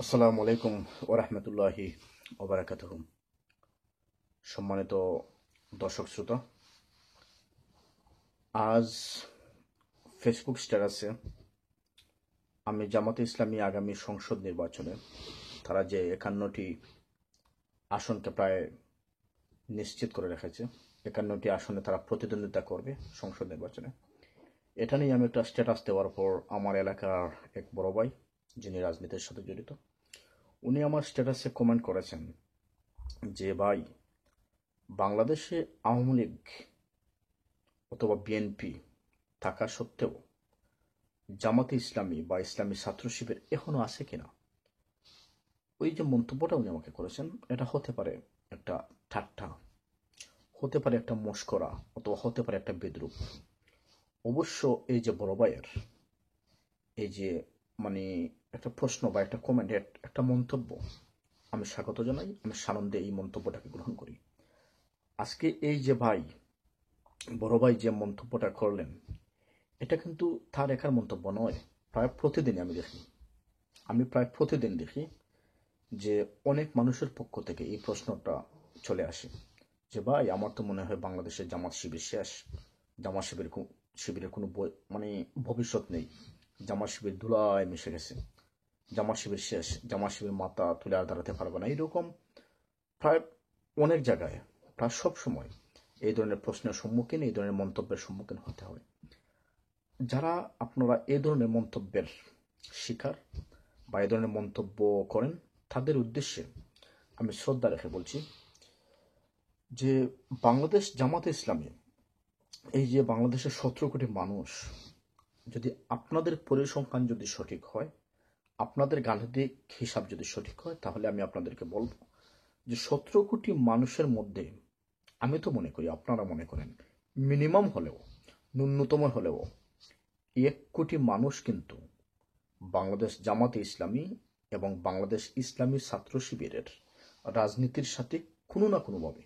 আসসালামু আলাইকুম ওরহমতুল্লাহি ওবারাকাতুহু। সম্মানিত দর্শক শ্রোতা, আজ ফেসবুক স্ট্যাটাসে আমি জামাতে ইসলামী আগামী সংসদ নির্বাচনে তারা যে 51টি আসনকে প্রায় নিশ্চিত করে রেখেছে, 51টি আসনে তারা প্রতিদ্বন্দ্বিতা করবে সংসদ নির্বাচনে, এটা নিয়ে আমি একটা স্ট্যাটাস দেওয়ার পর আমার এলাকার এক বড় ভাই, যিনি রাজনীতির সাথে জড়িত, উনি আমার স্ট্যাটাসে কমেন্ট করেছেন যে ভাই, বাংলাদেশে আওয়ামী লীগ অথবা বিএনপি থাকা সত্ত্বেও জামাতে ইসলামী বা ইসলামী ছাত্র শিবির এখনো আছে কিনা। ওই যে মন্তব্যটা উনি আমাকে করেছেন, এটা হতে পারে একটা ঠাট্টা, হতে পারে একটা মস্করা, অথবা হতে পারে একটা বিদ্রুপ। অবশ্য এই যে বড় ভাইয়ের এই যে মানে একটা প্রশ্ন বা একটা কমেন্ট, একটা মন্তব্য, আমি স্বাগত জানাই, আমি সানন্দে এই মন্তব্যটাকে গ্রহণ করি। আজকে এই যে ভাই, বড় ভাই যে মন্তব্যটা করলেন, এটা কিন্তু তার একার মন্তব্য নয়। প্রায় প্রতিদিনই আমি প্রায় প্রতিদিন দেখি যে অনেক মানুষের পক্ষ থেকে এই প্রশ্নটা চলে আসে যে ভাই, আমার তো মনে হয় বাংলাদেশের জামাত শিবির শেষ, জামাত শিবিরের কোনো মানে ভবিষ্যৎ নেই, জামাত শিবির ধুলায় মিশে গেছে, জামাত শিবির শেষ, জামাত শিবির মাথা তুলে আর দাঁড়াতে পারবে না। এইরকম প্রায় অনেক জায়গায়, প্রায় সব সময় এই ধরনের প্রশ্নের সম্মুখীন, এই ধরনের মন্তব্যের সম্মুখীন হতে হয়। যারা আপনারা এই ধরনের মন্তব্যের শিকার বা এই ধরনের মন্তব্য করেন, তাদের উদ্দেশ্যে আমি শ্রদ্ধা রেখে বলছি যে বাংলাদেশ জামাতে ইসলামী, এই যে বাংলাদেশের 17 কোটি মানুষ, যদি আপনাদের পরিসংখ্যান যদি সঠিক হয়, আপনাদের গাণিতিক হিসাব যদি সঠিক হয়, তাহলে আমি আপনাদেরকে বলবো যে 17 কোটি মানুষের মধ্যে আমি তো মনে করি, আপনারা মনে করেন, মিনিমাম হলেও, ন্যূনতম হলেও 1 কোটি মানুষ কিন্তু বাংলাদেশ জামাতে ইসলামী এবং বাংলাদেশ ইসলামী ছাত্র শিবিরের রাজনীতির সাথে কোনো না কোনোভাবে,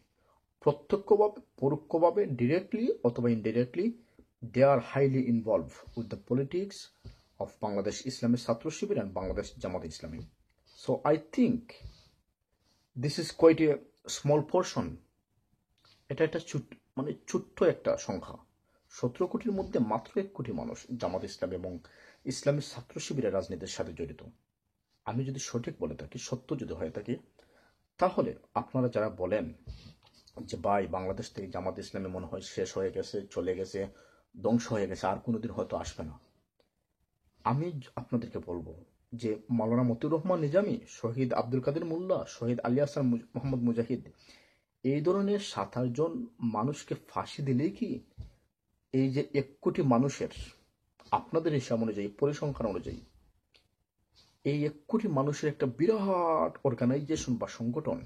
প্রত্যক্ষভাবে পরোক্ষভাবে, ডিরেক্টলি অথবা indirectly, they are highly involve with the politics of Bangladesh Islami Chhatra Shibir and Bangladesh Jamaat-e Islami. So I think this is quite a small portion. এটা একটা ছোট্ট একটা সংখ্যা। 17 কোটির মধ্যে মাত্র 1 কোটি মানুষ জামাত ইসলাম এবং ইসলামী ছাত্র শিবিরের রাজনীতির সাথে জড়িত। আমি যদি সঠিক বলে থাকি, সত্য যদি হয়ে থাকি, তাহলে আপনারা যারা বলেন যে ভাই, বাংলাদেশ থেকে জামাত ইসলামী মনে হয় শেষ হয়ে গেছে, চলে গেছে, ধ্বংস হয়ে গেছে, আর কোনোদিন হয়তো আসবে না, আমি আপনাদেরকে বলবো যে মাওলানা মতিউর রহমান নিজামী, শহীদ আব্দুল কাদের মোল্লা, শহীদ আলী হাসান মোহাম্মদ মুজাহিদ, এই ধরনের 27 জন মানুষকে ফাঁসি দিলেই কি এই যে 1 কোটি মানুষের, আপনাদের হিসাব অনুযায়ী, পরিসংখ্যান অনুযায়ী, এই 1 কোটি মানুষের একটা বিরাট অর্গানাইজেশন বা সংগঠন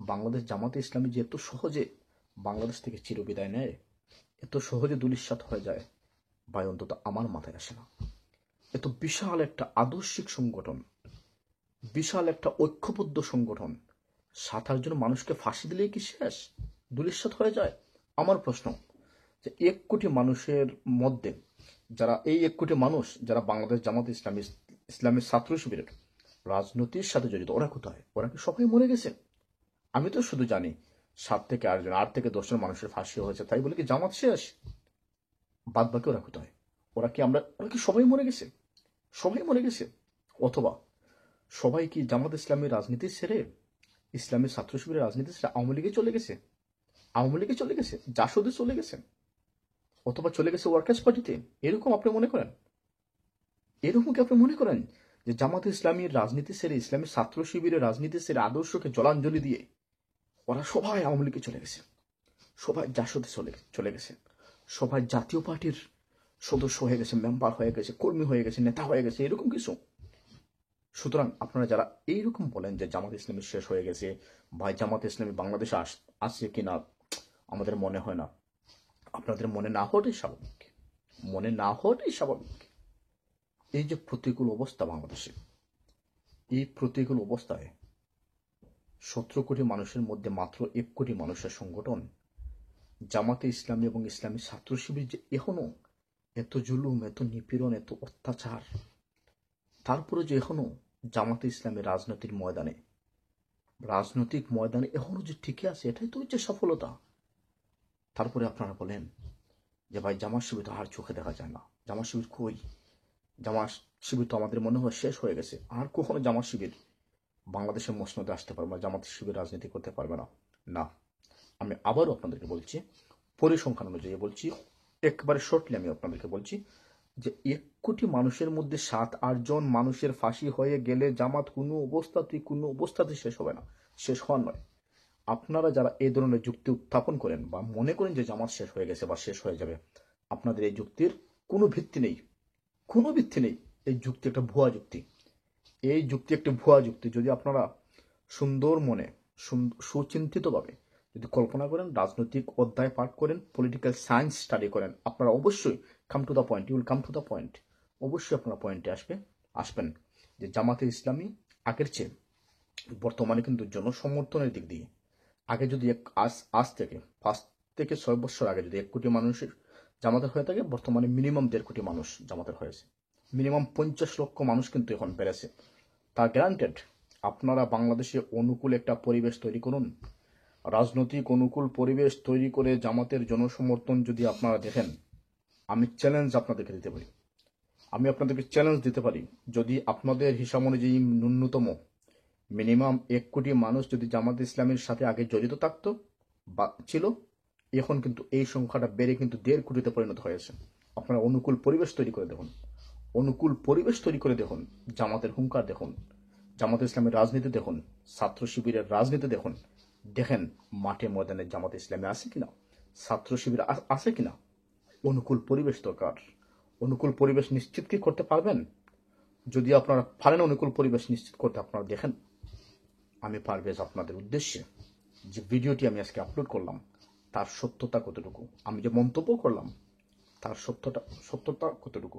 বাংলাদেশ জামাতে ইসলামী যে এত সহজে বাংলাদেশ থেকে চিরবিদায় নেয়, এত সহজে দুলিশ্বাত হয়ে যায়, ভাই অন্তত আমার মাথায় আসে না। এত বিশাল একটা আদর্শিক সংগঠন, বিশাল একটা ঐক্যবদ্ধ সংগঠন, 27 জন মানুষকে ফাঁসি দিলেই কি শেষ, দুলিশ্বাত হয়ে যায়? আমার প্রশ্ন যে 1 কোটি মানুষের মধ্যে যারা, এই 1 কোটি মানুষ যারা বাংলাদেশ জামাত ইসলামী ছাত্র শিবিরের রাজনীতির সাথে জড়িত, ওরা কোথায়? ওরা কি সবাই মরে গেছে? আমি তো শুধু জানি 7 থেকে 8 জন, 8 থেকে 10 জন মানুষের ফাঁসি হয়েছে, তাই বলে কি জামাত শেষ? বাদ বাকি ওরা কোথায়? ওরা কি সবাই মরে গেছে? সবাই মরে গেছে? অথবা সবাই কি জামাত ইসলামী রাজনীতি ছেড়ে, ইসলামী ছাত্র শিবিরের রাজনীতি ছেড়ে আওয়ামী লীগে চলে গেছে? আওয়ামী লীগে চলে গেছে, জাসদে চলে গেছে, অথবা চলে গেছে ওয়ার্কার্স পার্টিতে? এরকম আপনি মনে করেন? এরকম কি আপনি মনে করেন যে জামাত ইসলামীর রাজনীতি ছেড়ে, ইসলামী ছাত্র শিবিরের রাজনীতি ছেড়ে, আদর্শকে জলাঞ্জলি দিয়ে ওরা সবাই আওয়ামী লীগে চলে গেছে, সবাই জাসদে চলে গেছে, সবাই জাতীয় পার্টির সদস্য হয়ে গেছে, মেম্বার হয়ে গেছে, কর্মী হয়ে গেছে, নেতা হয়ে গেছে, এরকম কিছু? সুতরাং আপনারা যারা এইরকম বলেন যে জামাত ইসলামী শেষ হয়ে গেছে, ভাই জামাত ইসলামী বাংলাদেশে আসছে কিনা আমাদের মনে হয় না, আপনাদের মনে না হওয়াটাই স্বাভাবিক, মনে না হওয়াটাই স্বাভাবিক। এই যে প্রতিকূল অবস্থা বাংলাদেশে, এই প্রতিকূল অবস্থায় 17 কোটি মানুষের মধ্যে মাত্র 1 কোটি মানুষের সংগঠন জামাতে ইসলামী এবং ইসলামী ছাত্র শিবির যে এখনো এত জুলুম, এত নিপীড়ন, এত অত্যাচার, তারপরে যে এখনো জামাতে ইসলামী রাজনৈতিক ময়দানে এখনো যে টিকে আছে, এটাই তো হচ্ছে সফলতা। তারপরে আপনারা বলেন যে ভাই জামাত শিবির তো আর চোখে দেখা যায় না, জামাত শিবির কই? জামাত শিবির তো আমাদের মনে হয় শেষ হয়ে গেছে, আর কখনো জামাত শিবির বাংলাদেশের মসনদে আসতে পারবে না, জামাত শিবির রাজনীতি করতে পারবে না। না, আমি আবারও আপনাদেরকে বলছি, পরিসংখ্যান অনুযায়ী বলছি, একবারে শর্টলি আমি আপনাদেরকে বলছি যে 1 কোটি মানুষের মধ্যে 7-8 জন মানুষের ফাঁসি হয়ে গেলে জামাত কোনো অবস্থাতেই শেষ হবে না, শেষ হওয়ার নয়। আপনারা যারা এই ধরনের যুক্তি উত্থাপন করেন বা মনে করেন যে জামাত শেষ হয়ে গেছে বা শেষ হয়ে যাবে, আপনাদের এই যুক্তির কোনো ভিত্তি নেই, কোনো ভিত্তি নেই। এই যুক্তি একটা ভুয়া যুক্তি, এই যুক্তি একটা ভুয়া যুক্তি। যদি আপনারা সুন্দর মনে সুচিন্তিতভাবে যদি কল্পনা করেন, রাজনৈতিক অধ্যায় পাঠ করেন, পলিটিক্যাল সায়েন্স স্টাডি করেন, আপনারা অবশ্যই come to the point, you will come to the point. অবশ্যই আপনারা পয়েন্টে আসবেন যে জামাতে ইসলামী আগের চেয়ে বর্তমানে কিন্তু জনসমর্থনের দিক দিয়ে, আগে যদি আজ থেকে 5 থেকে 6 বছর আগে যদি 1 কোটি মানুষের জামাতের হয়ে থাকে, বর্তমানে মিনিমাম 1.5 কোটি মানুষ জামাতের হয়েছে, মিনিমাম 50 লক্ষ মানুষ কিন্তু এখন বেড়েছে। তার গ্যারান্টেড আপনারা বাংলাদেশে অনুকূল একটা পরিবেশ তৈরি করুন, রাজনৈতিক অনুকূল পরিবেশ তৈরি করে জামাতের জনসমর্থন যদি আপনারা দেখেন, আমি চ্যালেঞ্জ আপনাদেরকে দিতে পারি, যদি আপনাদের হিসাব অনুযায়ী ন্যূনতম মিনিমাম 1 কোটি মানুষ যদি জামাত ইসলামের সাথে আগে জড়িত থাকতো বা ছিল, এখন কিন্তু এই সংখ্যাটা বেড়ে কিন্তু 1.5 কোটিতে পরিণত হয়েছে। আপনারা অনুকূল পরিবেশ তৈরি করে দেখুন, জামাতের হুঙ্কার দেখুন, জামাত ইসলামের রাজনীতি দেখুন, ছাত্র শিবিরের রাজনীতি দেখেন মাঠে ময়দানে জামাত ইসলামী আছে কিনা, ছাত্র শিবির আছে কিনা। অনুকূল পরিবেশ দরকার। অনুকূল পরিবেশ নিশ্চিত কি করতে পারবেন? যদি আপনারা পারেন অনুকূল পরিবেশ নিশ্চিত করতে, আপনারা দেখেন আমি পারভেজ আপনাদের উদ্দেশ্যে যে ভিডিওটি আমি আজকে আপলোড করলাম তার সত্যতা কতটুকু, আমি যে মন্তব্য করলাম তার সত্যতা কতটুকু।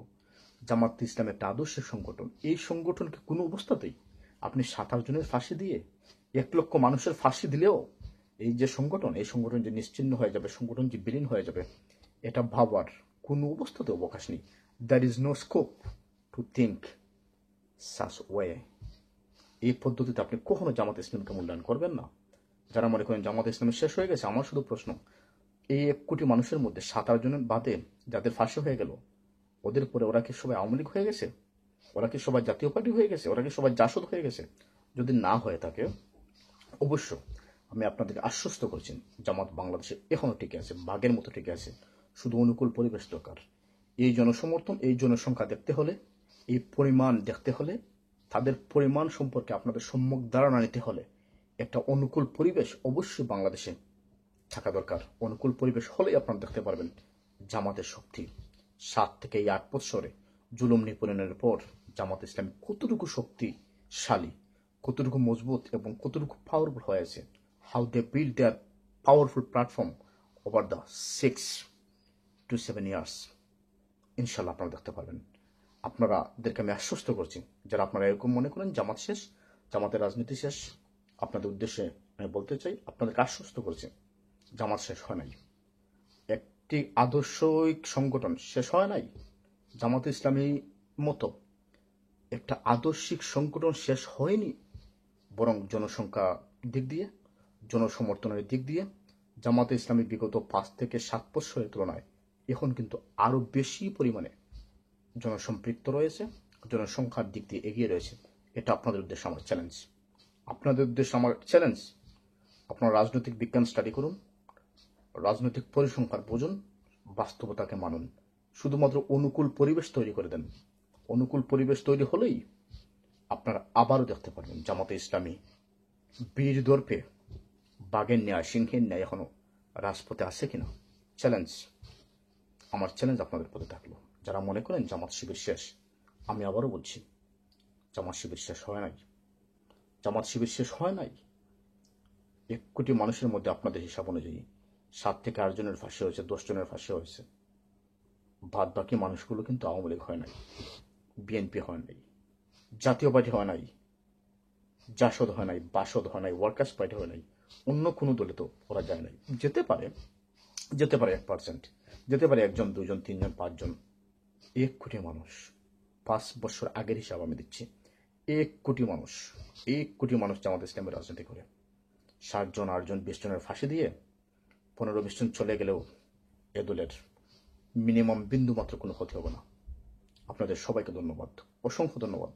জামাত ইসলাম একটা আদর্শের সংগঠন, এই সংগঠনকে কোনো অবস্থাতেই আপনি 7-8 জনের ফাঁসি দিয়ে 1 লক্ষ মানুষের ফাঁসি দিলেও এই সংগঠন যে নিশ্চিহ্ন হয়ে যাবে, সংগঠন যে বিলীন হয়ে যাবে, এটা ভাবার কোনো অবস্থাতে অবকাশ নেই। There is no scope to think such way. এই পদ্ধতিতে আপনি কখনো জামাত ইসলামকে মূল্যায়ন করবেন না। যারা মনে করেন জামাত ইসলাম শেষ হয়ে গেছে, আমার শুধু প্রশ্ন, এই 1 কোটি মানুষের মধ্যে 7-8 জনের বাদে যাদের ফাঁসি হয়ে গেল, ওদের পরে ওরা কি সবাই আওয়ামী লীগ হয়ে গেছে? ওরা কি সবাই জাতীয় পার্টি হয়ে গেছে? ওরা কি সবাই জাসদ হয়ে গেছে? যদি না হয়ে থাকে, অবশ্য আমি আপনাদেরকে আশ্বস্ত করছি, জামাত বাংলাদেশে এখনো টিকে আছে, বাঘের মতো টিকে আছে। শুধু অনুকূল পরিবেশ দরকার। এই জনসমর্থন, এই জনসংখ্যা দেখতে হলে, এই পরিমাণ দেখতে হলে, তাদের পরিমাণ সম্পর্কে আপনাদের সম্যক ধারণা নিতে হলে একটা অনুকূল পরিবেশ অবশ্যই বাংলাদেশে থাকা দরকার। অনুকূল পরিবেশ হলেই আপনারা দেখতে পারবেন জামাতের শক্তি। 7 থেকে 8 বছরে জুলুম নিপীড়নের পর জামাত ইসলাম কতটুকু শক্তিশালী, কতটুকু মজবুত এবং কতটুকু পাওয়ারফুল হয়েছে। How they build their powerful platform over the 6 to 7 years। ইনশাল্লাহ আপনারা দেখতে পারবেন। আপনাদেরকে আমি আশ্বস্ত করছি, যারা আপনারা এরকম মনে করেন জামাত শেষ, জামাতের রাজনীতি শেষ, আপনাদের উদ্দেশ্যে আমি বলতে চাই, আপনাদেরকে আশ্বস্ত করছি, জামাত শেষ হয় নাই। একটি আদর্শিক সংগঠন শেষ হয় নাই। জামাত ইসলামী মতো একটা আদর্শিক সংগঠন শেষ হয়নি, বরং জনসংখ্যা দিক দিয়ে, জনসমর্থনের দিক দিয়ে জামাতে ইসলামী বিগত 5 থেকে 7 বছরের তুলনায় এখন কিন্তু আরো বেশি পরিমাণে জনসম্পৃক্ত রয়েছে, জনসংখ্যার দিক দিয়ে এগিয়ে রয়েছে। এটা আপনাদের উদ্দেশ্যে আমার চ্যালেঞ্জ। আপনারা রাজনৈতিক বিজ্ঞান স্টাডি করুন, রাজনৈতিক পরিসংখ্যান বুঝুন, বাস্তবতাকে মানুন, শুধুমাত্র অনুকূল পরিবেশ তৈরি করে দেন। অনুকূল পরিবেশ তৈরি হলেই আপনারা আবারও দেখতে পারবেন জামাতে ইসলামী বীর দর্পে বাঘের ন্যায়, সিংহের ন্যায় এখনো রাজপথে আছে কিনা। আমার চ্যালেঞ্জ আপনাদের প্রতি থাকলো, যারা মনে করেন জামাত শিবির শেষ, আমি আবারও বলছি, জামাত শিবির শেষ হয় নাই। 1 কোটি মানুষের মধ্যে আপনাদের হিসাব অনুযায়ী 7 থেকে 8 জনের ফাঁসি হয়েছে, 10 জনের ফাঁসি হয়েছে। বাদ বাকি মানুষগুলো কিন্তু আওয়ামী লীগ হয় নাই, বিএনপি হয় নাই, জাতীয় পার্টি হয় নাই, জাসদ হয় নাই, বাসদ হয় নাই, ওয়ার্কার্স পার্টি হয় নাই, অন্য কোনো দলে তো ওরা যায় নাই। যেতে পারে 1%, যেতে পারে 1 জন, 2 জন, 3 জন, 5 জন। 1 কোটি মানুষ, 5 বছর আগের হিসাব আমি দিচ্ছি, 1 কোটি মানুষ জামাত ইসলামের রাজনীতি করে। 60 জন, 8 জন, 20 জনের ফাঁসি দিয়ে 15-20 জন চলে গেলেও এ দলের মিনিমাম বিন্দু মাত্র কোনো ক্ষতি হবে না। আপনাদের সবাইকে ধন্যবাদ, অসংখ্য ধন্যবাদ।